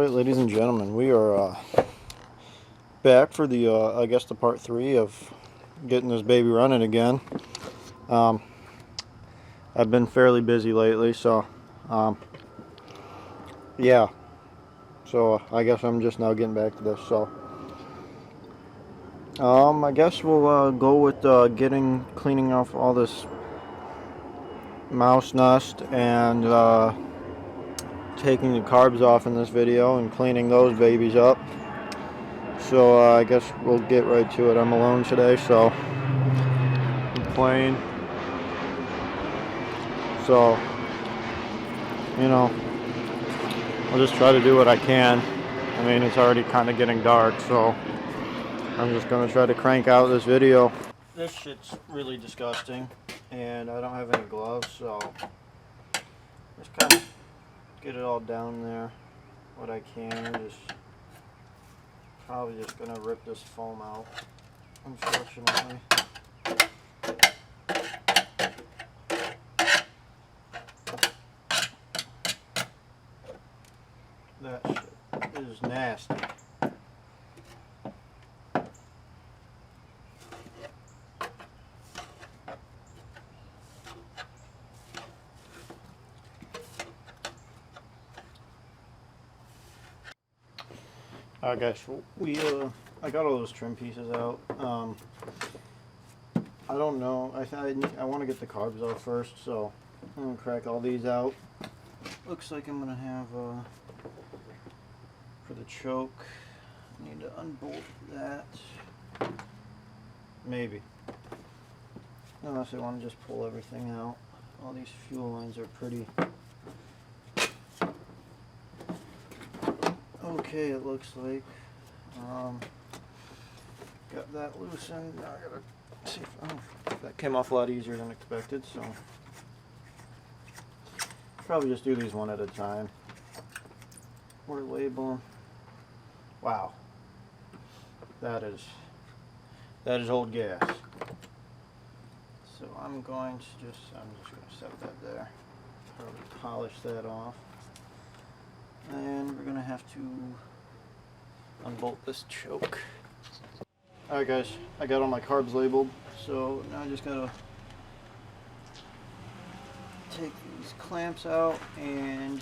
Alright, ladies and gentlemen, we are back for the, I guess the part 3 of getting this baby running again. I've been fairly busy lately, so, yeah. So, I guess I'm just now getting back to this, so. I guess we'll go with cleaning off all this mouse nest and taking the carbs off in this video and cleaning those babies up. So I guess we'll get right to it. I'm alone today, so I'm playing. So, you know, I'll just try to do what I can. I mean, it's already kind of getting dark, so I'm just going to try to crank out this video. This shit's really disgusting, and I don't have any gloves, so just kind of get it all down there what I can. Just probably just going to rip this foam out, unfortunately. That shit is nasty. Alright guys, I got all those trim pieces out. I don't know, I want to get the carbs out first, so I'm going to crack all these out. Looks like I'm going to have, for the choke, I need to unbolt that. Maybe. Unless I want to just pull everything out. All these fuel lines are pretty... okay, it looks like. Got that loosened. Now I gotta see if, that came off a lot easier than expected, so probably just do these one at a time. Or label them. Wow. That is old gas. So I'm just gonna set that there. Probably polish that off. And we're gonna have to unbolt this choke. Alright guys, I got all my carbs labeled, so now I just gotta take these clamps out and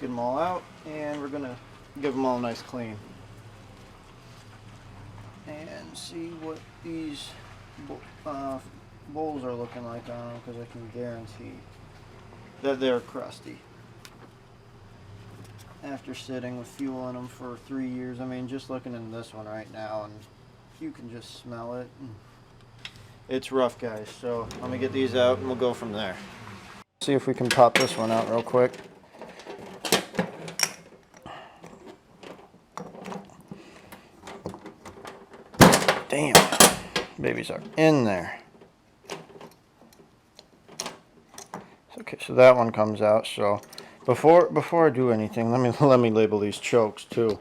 get them all out, and we're gonna give them all a nice clean. And see what these bowls are looking like on them, because I can guarantee that they're crusty. After sitting with fuel in them for 3 years. I mean, just looking in this one right now, and you can just smell it. It's rough, guys. So let me get these out and we'll go from there. See if we can pop this one out real quick. Damn, babies are in there. Okay, so that one comes out. So before I do anything, let me label these chokes too.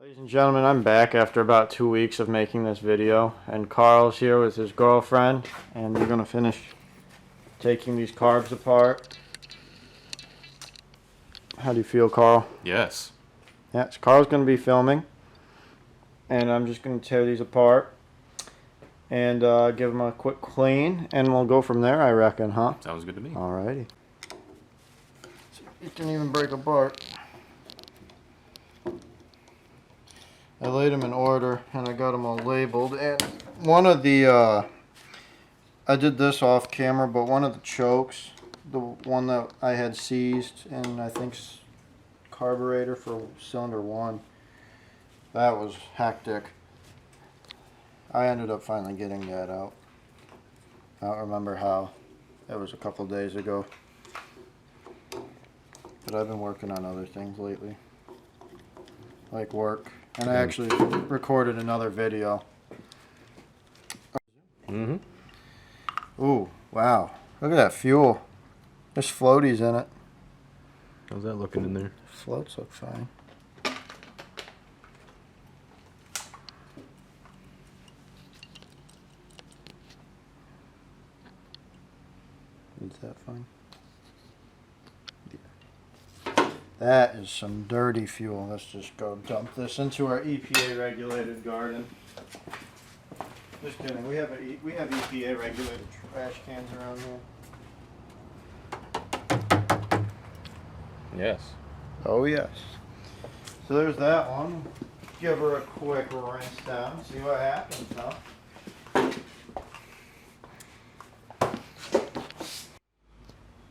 Ladies and gentlemen, I'm back after about 2 weeks of making this video, and Carl's here with his girlfriend, and we're gonna finish taking these carbs apart. How do you feel, Carl? Yes. Yes, Carl's gonna be filming, and I'm just gonna tear these apart and give them a quick clean, and we'll go from there, I reckon, huh? Sounds good to me. Alrighty. It didn't even break apart. I laid them in order and I got them all labeled, and one of the I did this off camera, but one of the chokes, the one that I had seized and I think carburetor for cylinder 1, that was hectic. I ended up finally getting that out. I don't remember how. It was a couple days ago. But I've been working on other things lately, like work, and I actually recorded another video. Ooh, wow, look at that fuel. There's floaties in it. How's that looking in there? Floats look fine. Is that fine? That is some dirty fuel. Let's just go dump this into our EPA regulated garden. Just kidding. We have EPA regulated trash cans around here. Yes. Oh yes. So there's that one. Give her a quick rinse down. See what happens, huh?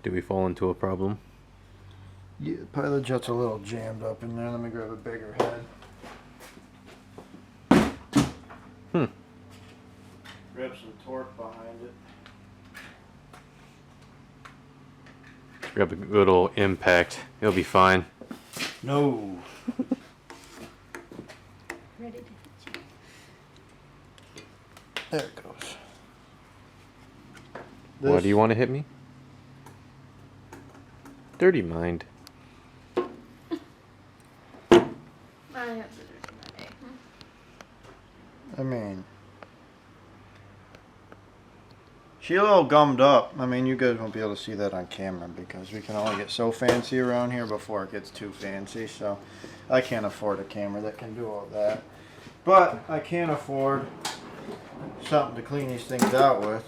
Do we fall into a problem? Yeah, pilot jet's a little jammed up in there. Let me grab a bigger head. Grab some torque behind it. Grab a good old impact. It'll be fine. No. Ready to hit you. There it goes. Why do you want to hit me? Dirty mind. I have the dirty Monday. I mean, she's a little gummed up. I mean, you guys won't be able to see that on camera because we can only get so fancy around here before it gets too fancy. So I can't afford a camera that can do all that. But I can afford something to clean these things out with.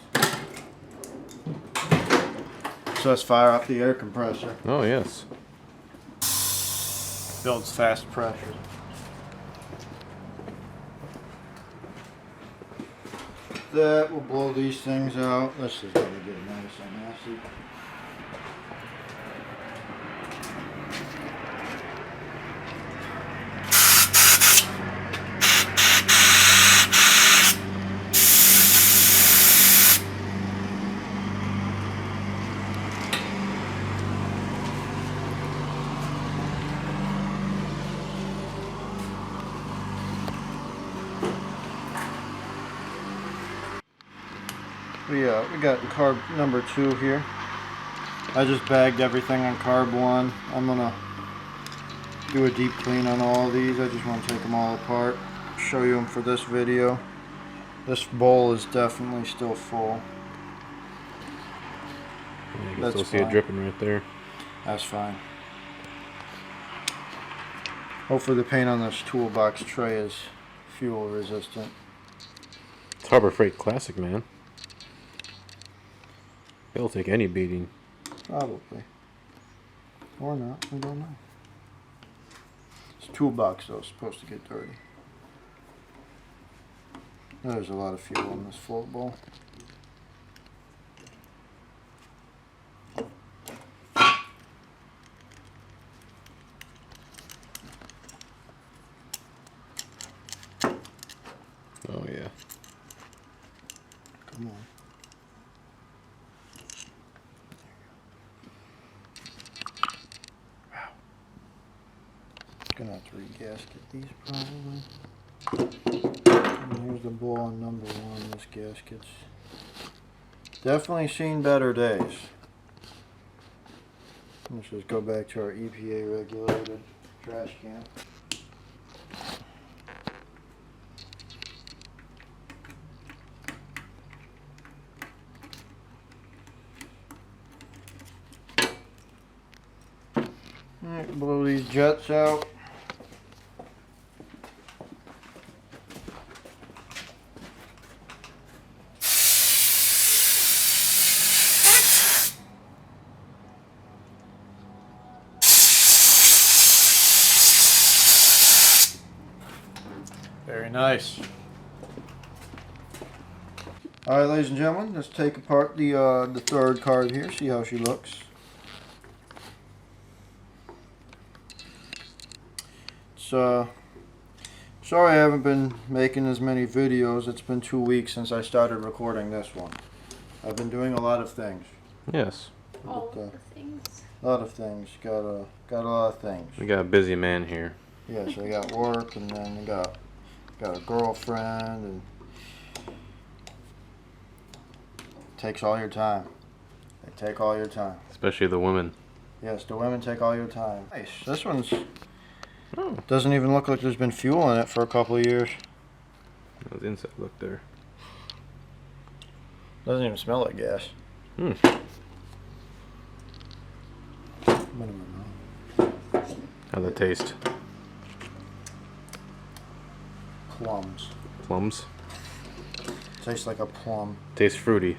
So let's fire up the air compressor. Oh, yes. Builds fast pressure. That will blow these things out. Let's just let it get nice and messy. We got carb number 2 here. I just bagged everything on carb 1. I'm gonna do a deep clean on all of these. I just want to take them all apart, show you them for this video. This bowl is definitely still full. Yeah, you can That's still see it fine. dripping right there. That's fine. Hopefully the paint on this toolbox tray is fuel resistant. It's Harbor Freight Classic, man. It'll take any beating. Probably. Or not, we don't know. This toolbox though is supposed to get dirty. There's a lot of fuel in this float bowl. Oh, yeah. Come on. Wow. Gonna have to re-gasket these probably. And here's the bowl on number 1. This gasket's definitely seen better days. Let's just go back to our EPA regulated trash can. Alright, blow these jets out. Very nice. Alright, ladies and gentlemen, let's take apart the third carb here, see how she looks. Sorry I haven't been making as many videos. It's been 2 weeks since I started recording this one. I've been doing a lot of things. Yes. All of the things. A lot of things. Got a lot of things. We got a busy man here. Yes, I got work, and then I got a girlfriend, and it takes all your time. They take all your time. Especially the women. Yes, the women take all your time. Nice. This one's Oh. doesn't even look like there's been fuel in it for a couple of years. The inside look there. Doesn't even smell like gas. Hmm. What am I wrong? How'd that taste? Plums. Plums? Tastes like a plum. Tastes fruity.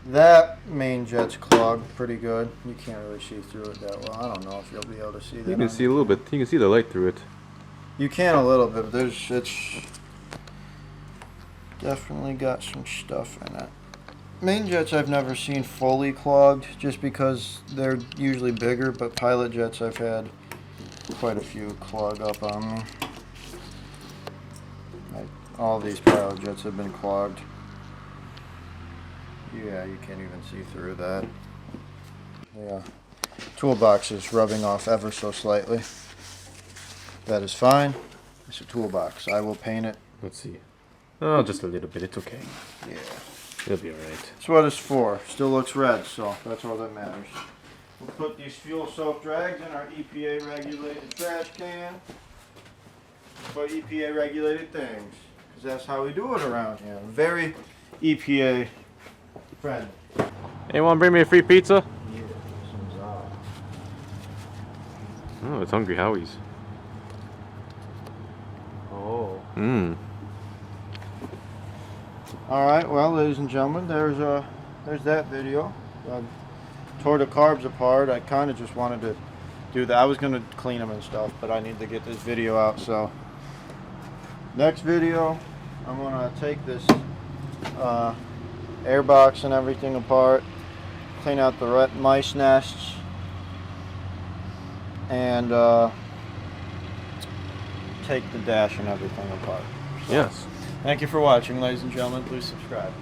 That main jet's clogged pretty good. You can't really see through it that well. I don't know if you'll be able to see that. You can see a little bit. You can see the light through it. You can a little bit, but it's definitely got some stuff in it. Main jets I've never seen fully clogged just because they're usually bigger, but pilot jets I've had quite a few clog up on me. All these pilot jets have been clogged. Yeah, you can't even see through that. Yeah. Toolbox is rubbing off ever so slightly. That is fine. It's a toolbox. I will paint it. Let's see. Oh, just a little bit. It's okay. Yeah. It'll be alright. That's what it's for. Still looks red, so that's all that matters. We'll put these fuel soaked rags in our EPA regulated trash can. For EPA regulated things. Because that's how we do it around here. Very EPA friendly. Anyone bring me a free pizza? Yeah, some Zod. Oh, it's Hungry Howie's. Oh. Mmm. Alright, well, ladies and gentlemen, there's that video. Tore the carbs apart. I kind of just wanted to do that. I was going to clean them and stuff, but I need to get this video out, so next video I'm going to take this air box and everything apart, clean out the mice nests, and take the dash and everything apart. So, Yes. thank you for watching, ladies and gentlemen. Please subscribe.